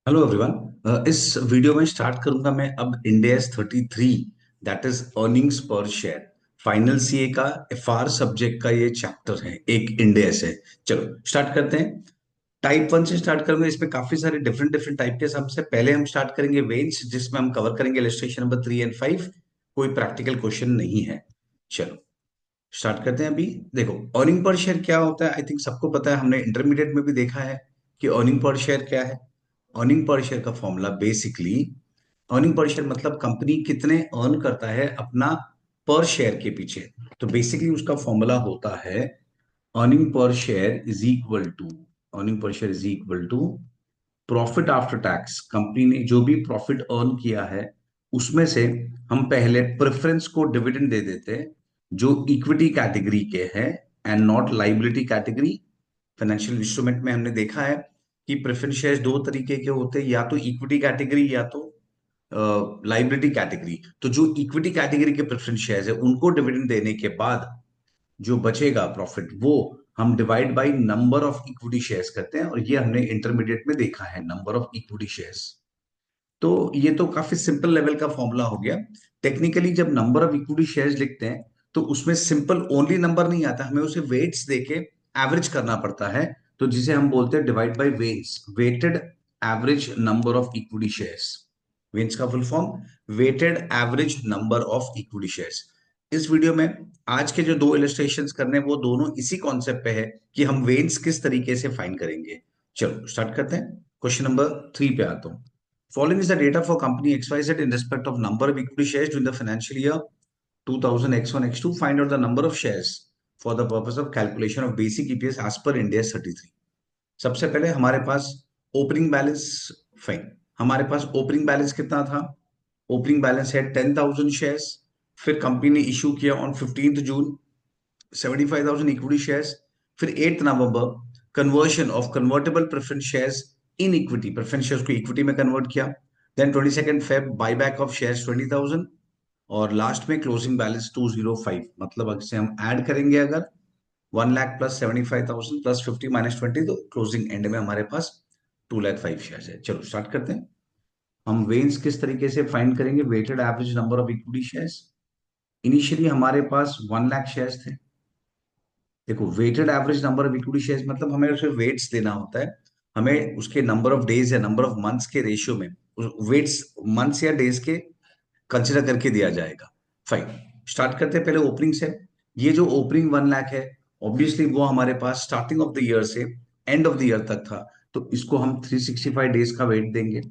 Hello everyone. इस video में start करूंगा मैं अब इंडेस 33, दैट इज अर्निंग्स पर शेयर। फाइनल सीए का एफआर सब्जेक्ट का ये चैप्टर है, एक इंडेस है। चलो स्टार्ट करते हैं। टाइप वन से स्टार्ट करेंगे। इसमें काफी सारे डिफरेंट डिफरेंट टाइप के सम से पहले हम स्टार्ट करेंगे वेन्स, जिसमें हम कवर करेंगे इलस्ट्रेशन नंबर 3 एंड 5। कोई प्रैक्टिकल क्वेश्चन नहीं है। चलो स्टार्ट करते हैं। अभी देखो, अर्निंग पर शेयर क्या होता है, आई थिंक सबको पता है। हमने इंटरमीडिएट में भी देखा है कि अर्निंग पर शेयर क्या है। अर्निंग पर शेयर का formula basically, earning per share मतलब कंपनी कितने अर्न करता है अपना पर शेयर के पीछे। तो बेसिकली उसका फॉर्मूला होता है earning per share is equal to, earning per share is equal to profit after tax. Company ने जो भी प्रॉफिट अर्न किया है उसमें से हम पहले प्रेफरेंस को डिविडेंड दे देते हैं, जो इक्विटी कैटेगरी के हैं and not liability category. Financial instrument में हमने देखा है कि प्रेफरेंस शेयर्स दो तरीके के होते हैं, या तो इक्विटी कैटेगरी या तो लाइबिलिटी कैटेगरी। तो जो इक्विटी कैटेगरी के प्रेफरेंस शेयर्स है उनको डिविडेंड देने के बाद जो बचेगा प्रॉफिट, वो हम divide by number of equity shares करते हैं। और ये हमने इंटरमीडिएट में देखा है, नंबर ऑफ इक्विटी शेयर्स। तो ये तो काफी सिंपल लेवल का फॉर्मूला हो गया। टेक्निकली जब नंबर ऑफ इक्विटी शेयर्स लिखते हैं तो उसमें सिंपल ओनली नंबर नहीं आता, हमें उसे वेट्स देके एवरेज करना पड़ता है। तो जिसे हम बोलते हैं divide by weights, weighted average number of equity shares. Weights का full form weighted average number of equity shares. इस वीडियो में आज के जो दो इलस्ट्रेशंस करने हैं वो दोनों इसी कॉन्सेप्ट पे है कि हम वेट्स किस तरीके से फाइंड करेंगे। चलो स्टार्ट करते हैं। क्वेश्चन नंबर 3 पे आता हूं। Following is the data for company XYZ in respect of number of equity shares during the financial year 2000 X1 X2. Find out the number of shares for the purpose of calculation of basic EPS as per Ind AS 33. सबसे पहले हमारे पास opening balance. Fine, हमारे पास opening balance कितना था? Opening balance है 10,000 shares. फिर company ने issue किया ऑन 15 जून 75,000 इक्विटी शेयर्स। फिर 8 नवंबर conversion of convertible preference shares in equity, preference shares को इक्विटी में कन्वर्ट किया। Then 22 Feb buyback of shares 20,000। और लास्ट में क्लोजिंग बैलेंस 205। मतलब अगर से हम ऐड करेंगे, अगर 1 लाख प्लस 75,000 प्लस 50 - 20, तो क्लोजिंग एंड में हमारे पास 2,05,000 शेयर्स है। चलो स्टार्ट करते हैं। हम वेन्स किस तरीके से फाइंड करेंगे? Weighted average number of equity shares. Initially हमारे पास 1 लाख शेयर्स थे। देखो, weighted average number of equity shares मतलब हमें उसे वेट्स देना होता है। हमें उसके नंबर ऑफ डेज या नंबर ऑफ मंथ्स के रेशियो में वेट्स मंथ्स या डेज के कंसिडर करके दिया जाएगा। फाइन, स्टार्ट करते हैं पहले ओपनिंग से। ये जो ओपनिंग 1 लाख है, ऑब्वियसली वो हमारे पास स्टार्टिंग ऑफ द ईयर से एंड ऑफ द ईयर तक था। तो इसको हम 365 डेज का वेट देंगे,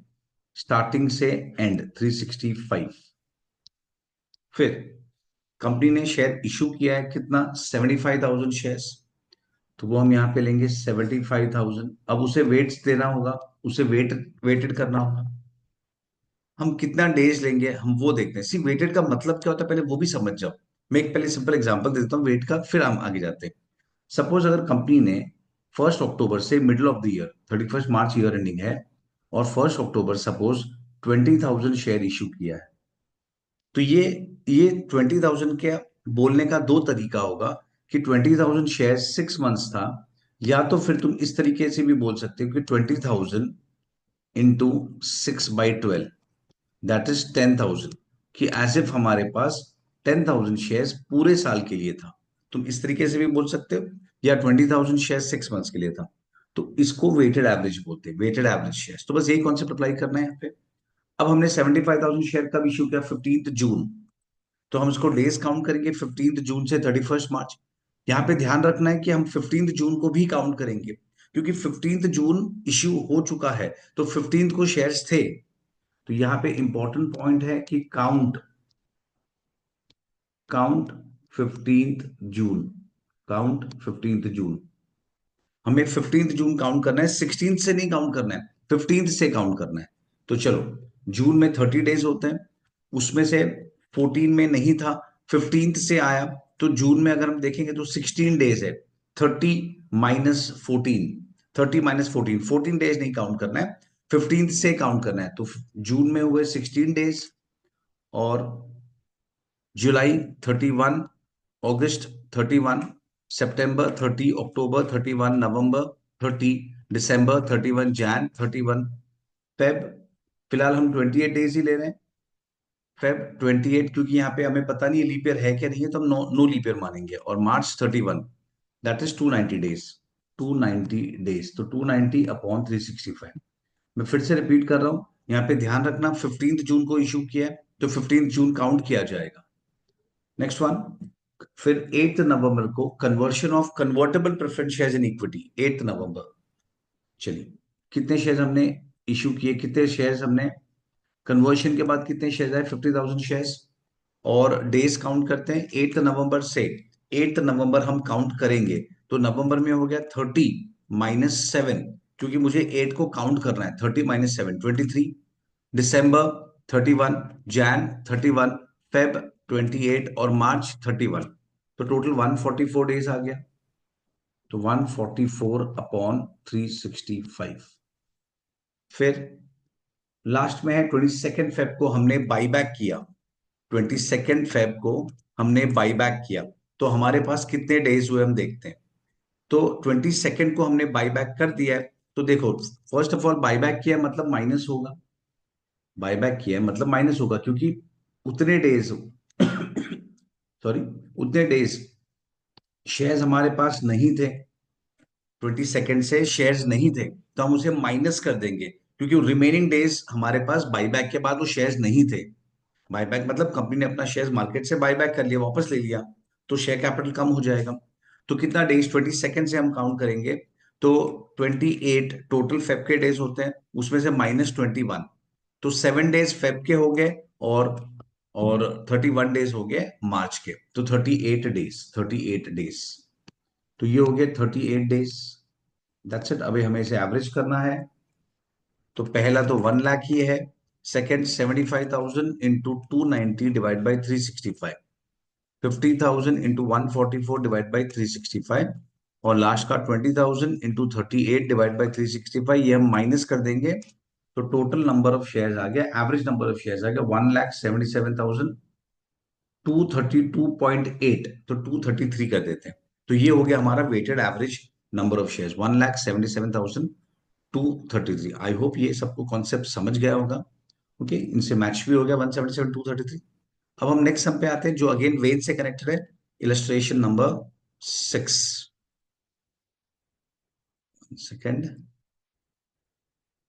स्टार्टिंग से एंड 365। फिर कंपनी ने शेयर इशू किया है कितना? 75,000 शेयर्स। तो वो हम यहाँ पे लेंगे 75,000। अब उसे वेट्स देना होगा, उसे वेटेड करना होगा। हम कितना डेज लेंगे हम वो देखते हैं। सी वेटेड का मतलब क्या होता है पहले वो भी समझ जाओ। मैं एक पहले सिंपल एग्जांपल दे देता हूँ वेट का, फिर हम आगे जाते हैं। सपोज अगर कंपनी ने 1 अक्टूबर से middle of the year, 31 March year ending है, और 1 अक्टूबर सपोज 20,000 शेयर इशू किया है। तो ये 20,000 के बोलने का दो तरीका होगा कि 20,000 शेयर 6 मंथ्स था, या तो फिर तुम इस तरीके से भी बोल सकते हो कि 20,000 इंटू 6/12, दैट इज 10,000। कि एज इफ हमारे पास 10,000 शेयर्स पूरे साल के लिए था। तुम इस तरीके से भी बोल सकते हो, या 20,000 शेयर 6 मंथ्स के लिए था। तो इसको वेटेड एवरेज बोलते हैं, वेटेड एवरेज शेयर्स। तो बस यही कॉन्सेप्ट अप्लाई करना है यहाँ पे। अब हमने 75,000 शेयर कब इशू किया? 15 जून। तो हम इसको डेज काउंट करेंगे 15 जून से 31 मार्च। यहाँ पे ध्यान रखना है कि हम 15 जून को भी काउंट करेंगे, क्योंकि 15 जून इश्यू हो चुका है तो 15 को शेयर्स थे। तो यहाँ पे इंपॉर्टेंट पॉइंट है कि काउंट काउंट 15 जून, काउंट 15 जून। हमें 15 जून काउंट करना है, 16 से नहीं काउंट करना है, 15 से काउंट करना है। तो चलो, जून में 30 डेज होते हैं, उसमें से 14 में नहीं था, 15 से आया। तो जून में अगर हम देखेंगे तो 16 डेज है। 30 - 14, 30 - 14, 14 डेज नहीं काउंट करना है, 15 से काउंट करना है। तो जून में हुए 16 डेज, और जुलाई 31, अगस्त 31, सितंबर 30, अक्टूबर 31, नवंबर 30, दिसंबर 31, जैन 31, फेब फिलहाल हम 28 डेज ही ले रहे हैं। फेब 28, क्योंकि यहाँ पे हमें पता नहीं है लीप ईयर है क्या नहीं है, तो हम नो नो लीप ईयर मानेंगे। और मार्च 31, दैट इज 290 डेज। 290 डेज, तो 290/365। मैं फिर से रिपीट कर रहा हूँ, यहाँ पे ध्यान रखना 15 जून को इशू किया है, तो 15 जून काउंट किया जाएगा। Next one. फिर 8 नवंबर को conversion of convertible preference shares in equity, 8 नवंबर। चलिए, कितने शेयर्स हमने इशू किए, कितने शेयर्स हमने कन्वर्शन के बाद कितने शेयर्स आए, 50,000 शेयर्स। और डेज काउंट करते हैं 8 नवंबर से। 8 नवंबर हम काउंट करेंगे, तो नवंबर में हो गया 30 - 7, क्योंकि मुझे 8 को काउंट करना है। 30 - 7, 23। दिसंबर 31, जैन 31, फेब 28 और मार्च 31। तो टोटल 144 डेज आ गया। तो 144/365। फिर लास्ट में है 22 फेब को हमने बाई बैक किया। 22 फेब को हमने बाई बैक किया, तो हमारे पास कितने डेज हुए हम देखते हैं। तो 22 को हमने बाई बैक कर दिया है, तो देखो, first of all by back किया मतलब माइनस होगा। बाय बैक किया है मतलब माइनस होगा, क्योंकि उतने डेज सॉरी, उतने डेज शेयर्स हमारे पास नहीं थे। 22 से शेयर्स नहीं थे, तो हम उसे माइनस कर देंगे, क्योंकि रिमेनिंग डेज हमारे पास बाईबैक के बाद वो शेयर्स नहीं थे। बाईबैक मतलब कंपनी ने अपना शेयर्स मार्केट से बाईबैक कर लिया, वापस ले लिया, तो शेयर कैपिटल कम हो जाएगा। तो कितना डेज 22 से हम काउंट करेंगे, तो 28 टोटल फेब के डेज होते हैं, उसमें से -21, तो 7 डेज फेब के हो गए। और 31 डेज हो गए मार्च के, तो 38 डेज, 38 डेज। तो ये हो गए 38 डेज। That's it. अभी हमें इसे एवरेज करना है। तो पहला तो 1 लाख ही है, second 75,000 into 290 divide by 365, 50,000 into 144 divide by 365, और लास्ट का 20,000 इंटू 38 डिवाइड बाई 365। ये हम माइनस कर देंगे, तो टोटल नंबर ऑफ शेयर्स आ गया, एवरेज नंबर ऑफ शेयर्स आ गया 1,77,232.8। तो 233 कर देते हैं, तो ये हो गया हमारा weighted average number of shares, 1,77,233। I hope ये सबको कॉन्सेप्ट समझ गया होगा। ओके, इनसे मैच भी हो गया 177,233। अब हम नेक्स्ट सम पे आते हैं, जो अगेन वेन से कनेक्टेड है। Illustration number 6। Second,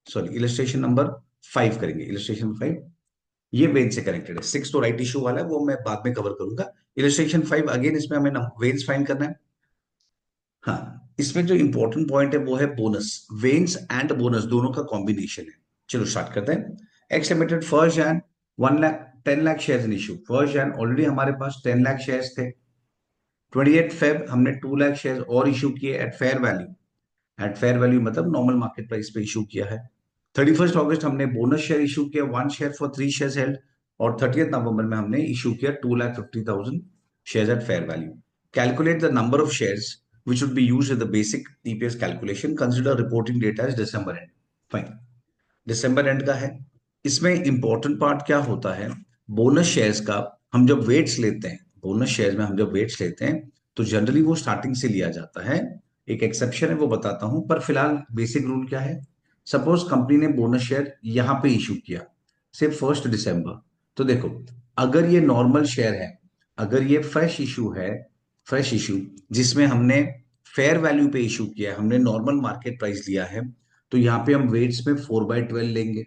sorry, illustration number 5 करेंगे। इलस्ट्रेशन 5 ये वेन से कनेक्टेड है। 6 तो राइट इशू वाला है, वो मैं बाद में कवर करूंगा। इलस्ट्रेशन 5 अगेन, इसमें हमें वेन्स फाइंड करना है। हाँ, इसमें जो इंपॉर्टेंट पॉइंट है वो है बोनस। वेन्स एंड बोनस दोनों का कॉम्बिनेशन है। चलो स्टार्ट करते हैं। X limited first Jan 1 lakh 10 lakh shares in issue. First Jan already हमारे पास 10 लाख शेयर्स थे। 28 फेब हमने 2 लाख शेयर्स और इशू किए at fair value. At fair value मतलब नॉर्मल मार्केट प्राइस पे इशू किया है। 31 अगस्त हमने बोनस शेयर इशू किया, 1 शेयर फॉर 3 शेयर्स हेल्ड। और 30 नवंबर में हमने इशू किया 2,50,000 shares at fair value. Calculate the number of shares which would be used in the basic EPS calculation. Consider reporting data as December end. Fine. December and का है। इसमें important part क्या होता है, बोनस शेयर्स का। हम जब weights लेते हैं, बोनस शेयर्स में हम जब वेट्स लेते हैं, तो जनरली वो स्टार्टिंग से लिया जाता है। एक एक्सेप्शन है, वो बताता हूं, पर फिलहाल बेसिक रूल क्या है। सपोज कंपनी ने बोनस शेयर यहां पे इशू किया, सिर्फ 1 दिसंबर। तो देखो, अगर ये नॉर्मल शेयर है, अगर ये फ्रेश इशू है, फ्रेश इशू जिसमें हमने फेयर वैल्यू पे इशू किया है, हमने नॉर्मल मार्केट प्राइस लिया है, तो यहाँ पे हम वेट्स में 4/12 लेंगे।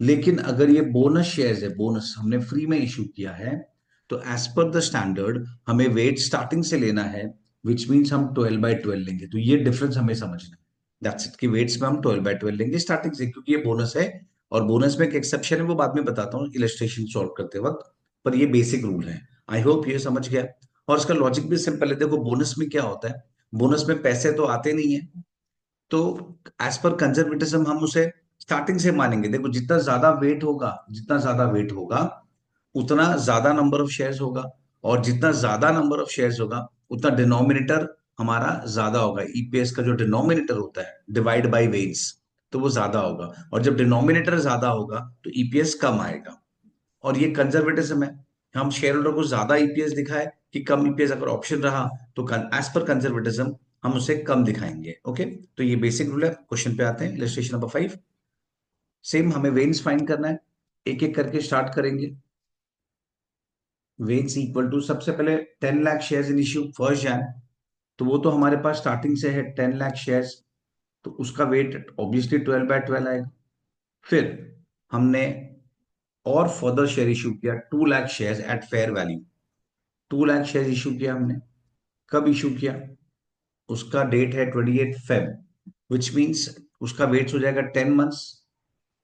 लेकिन अगर ये बोनस शेयर्स है, बोनस हमने फ्री में इशू किया है, तो एज पर द स्टैंडर्ड हमें वेट स्टार्टिंग से लेना है, विच मीन्स हम 12/12 लेंगे। तो ये डिफरेंस हमें समझना है। दैट्स इट, कि वेट्स में हम 12/12 लेंगे स्टार्टिंग से, क्योंकि ये बोनस है। और बोनस में एक एक्सेप्शन है, वो बाद में बताता हूँ इलस्ट्रेशन सॉल्व करते वक्त, पर ये बेसिक रूल है। आई होप ये समझ गया। और इसका लॉजिक भी सिंपल है। देखो, बोनस में क्या होता है, बोनस में पैसे तो आते नहीं है, तो एज पर कंजर्वेटिज्म हम उसे स्टार्टिंग से मानेंगे। देखो, जितना ज्यादा वेट होगा, जितना ज्यादा वेट होगा, उतना ज्यादा नंबर ऑफ शेयर्स होगा। और जितना ज्यादा नंबर ऑफ शेयर्स होगा, उतना डिनोमिनेटर हमारा ज्यादा होगा। ईपीएस का जो डिनोमिनेटर होता है, डिवाइड बाय वेट्स, तो वो ज्यादा होगा। और जब डिनोमिनेटर ज्यादा होगा, तो ईपीएस कम आएगा। और ये कंजर्वेटिज्म है। हम शेयर होल्डर को ज्यादा ईपीएस दिखाए कि कम ईपीएस, अगर ऑप्शन रहा, तो एज पर कंजर्वेटिज्म हम उसे कम दिखाएंगे। ओके, तो ये बेसिक रूल है। क्वेश्चन पे आते हैं, इलस्ट्रेशन नंबर 5। सेम हमें वेन्स फाइंड करना है, एक एक करके स्टार्ट करेंगे। वेन्स इक्वल टू, सबसे पहले 10 lakh shares in issue 1 Jan, तो वो तो हमारे पास स्टार्टिंग से है 10 लाख शेयर्स, तो उसका वेट ऑब्वियसली 12/12 आएगा। फिर हमने और फर्दर शेयर इशू किया 2 lakh shares at fair value. 2 lakh share issue किया हमने। कब इशू किया? उसका डेट है 28 Feb, विच मीन्स उसका वेट हो जाएगा 10 मंथ्स,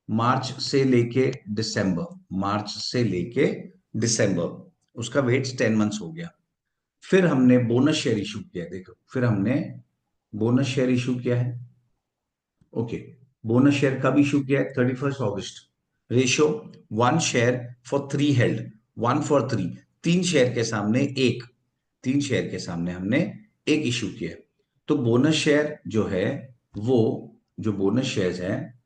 मार्च से लेके दिसंबर, मार्च से लेके दिसंबर उसका वेट 10 मंथ्स हो गया। फिर हमने बोनस शेयर इशू किया है, देखो फिर हमने बोनस शेयर इशू किया है। ओके, बोनस शेयर कब इशू किया है? 31 अगस्त। Ratio 1 share for 3 held, 1 for 3, 3 share के सामने एक, 3 शेयर के सामने हमने एक इशू किया है। तो बोनस शेयर जो है वो, जो बोनस शेयर्स हैं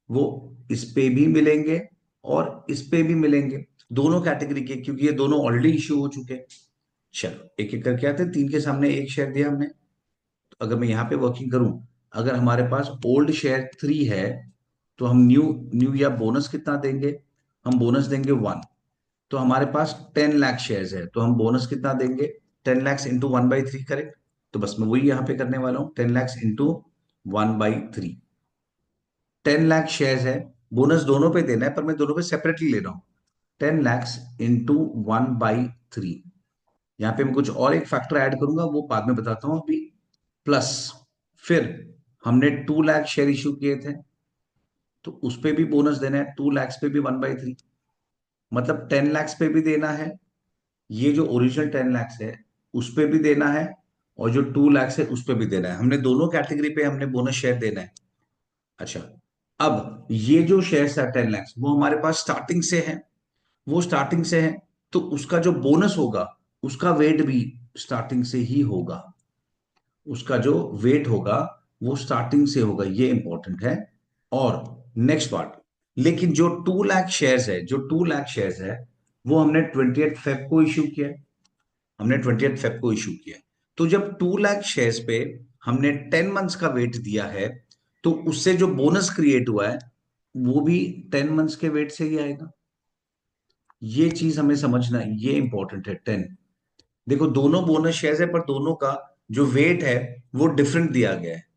वो इस पे भी मिलेंगे और इस पे भी मिलेंगे, दोनों कैटेगरी के, क्योंकि ये दोनों ऑलरेडी इश्यू हो चुके हैं। चलो एक एक करके आते हैं। 3 के सामने एक शेयर दिया हमने, तो अगर मैं यहाँ पे वर्किंग करूं, अगर हमारे पास ओल्ड शेयर 3 है, तो हम न्यू न्यू या बोनस कितना देंगे? हम बोनस देंगे 1। तो हमारे पास 10 लाख शेयर्स है, तो हम बोनस कितना देंगे? 10 lakhs इंटू 1/3, करेक्ट? तो बस मैं वही यहाँ पे करने वाला हूँ, 10 lakhs इंटू 1/3। 10 लाख शेयर्स है, बोनस दोनों पे देना है, पर मैं दोनों पे सेपरेटली ले रहा हूँ। 10 lakhs इंटू 1/3। यहाँ पे मैं कुछ और एक फैक्टर ऐड करूंगा, वो बाद में बताता हूँ अभी। प्लस फिर हमने 2 लाख शेयर इशू किए थे, तो उस पे भी बोनस देना है, 2 lakhs पे भी 1/3, मतलब 10 lakhs पे भी देना है। ये जो ओरिजिनल 10 lakhs है उस पे भी देना है, और जो 2 lakhs है उस पे भी देना है। हमने दोनों कैटेगरी पे हमने बोनस शेयर देना है। अच्छा, अब ये जो शेयर्स है 10 lakhs, वो हमारे पास स्टार्टिंग से है, वो स्टार्टिंग से है, तो उसका जो बोनस होगा उसका वेट भी स्टार्टिंग से ही होगा। उसका जो वेट होगा वो स्टार्टिंग से होगा, ये इंपॉर्टेंट है। और नेक्स्ट पार्ट, लेकिन जो 2 लाख शेयर्स है, जो 2 लाख शेयर्स है वो हमने 28 फेब को इशू किया है, हमने 28 फेब को इशू किया है। तो जब 2 लाख शेयर्स पे हमने 10 मंथ्स का वेट दिया है, तो उससे जो बोनस क्रिएट हुआ है वो भी 10 मंथ्स के वेट से ही आएगा। ये चीज हमें समझना है, ये इंपॉर्टेंट है। 10, देखो दोनों बोनस शेयर्स है, पर दोनों का जो वेट है वो डिफरेंट दिया गया है।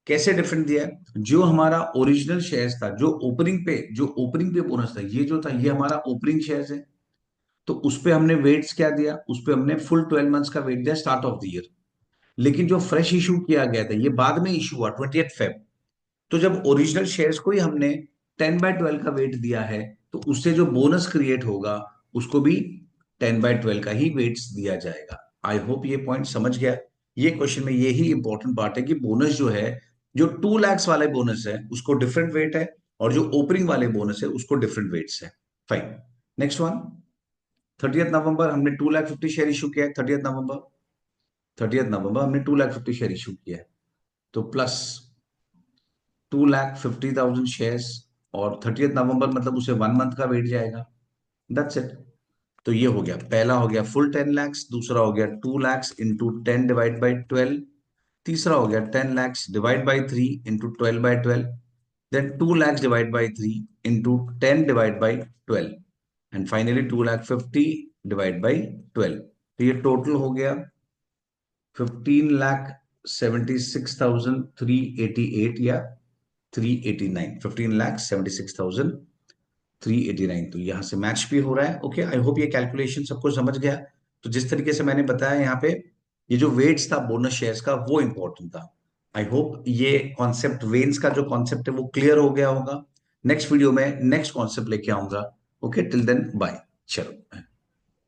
कैसे डिफरेंट दिया है? जो हमारा ओरिजिनल शेयर्स था, जो ओपनिंग पे बोनस था, ये जो था ये हमारा ओपनिंग शेयर्स है, तो उस पे हमने वेट्स क्या दिया? उस पे हमने फुल 12 मंथ्स का वेट दिया स्टार्ट ऑफ द ईयर। लेकिन जो फ्रेश इशू किया गया था ये बाद में इशू हुआ 28 फेब, तो जब ओरिजिनल शेयर्स को ही हमने 10/12 का वेट दिया है, तो उससे जो बोनस क्रिएट होगा उसको भी 10/12 का ही वेट्स दिया जाएगा। आई होप ये पॉइंट समझ गया। ये क्वेश्चन में यही इंपॉर्टेंट पार्ट है कि बोनस जो है, जो 2 lakhs वाले बोनस है उसको डिफरेंट वेट है, और जो ओपनिंग वाले बोनस है उसको डिफरेंट वेट्स है। Fine, next one. 30 नवंबर हमने 2,50,000 शेयर इशू किया है। 30 नवंबर हमने 2,50,000 शेयर इशू किया है, तो प्लस 2,50,000 शेयर्स, और 30 नवंबर मतलब उसे 1 मंथ का वेट जाएगा। That's it. तो ये हो गया, पहला हो गया फुल 10 lakhs, दूसरा हो गया 2 lakhs इंटू 10/12, तीसरा हो गया 10 lakhs divide by 3 into 12/12, then 2 lakhs divide by 3 into 10/12, and finally 2,50,000 divide by 12। तो ये टोटल हो गया 15,76,388 या 389, 15,76,389। तो यहां से मैच भी हो रहा है। ओके, आई होप ये कैलकुलेशन सबको समझ गया। तो जिस तरीके से मैंने बताया यहाँ पे, ये जो वेट्स था बोनस शेयर्स का वो इंपॉर्टेंट था। आई होप ये कॉन्सेप्ट, वेन्स का जो कॉन्सेप्ट है वो क्लियर हो गया होगा। नेक्स्ट वीडियो में नेक्स्ट कॉन्सेप्ट लेके आऊंगा। Okay, till then bye. चलो।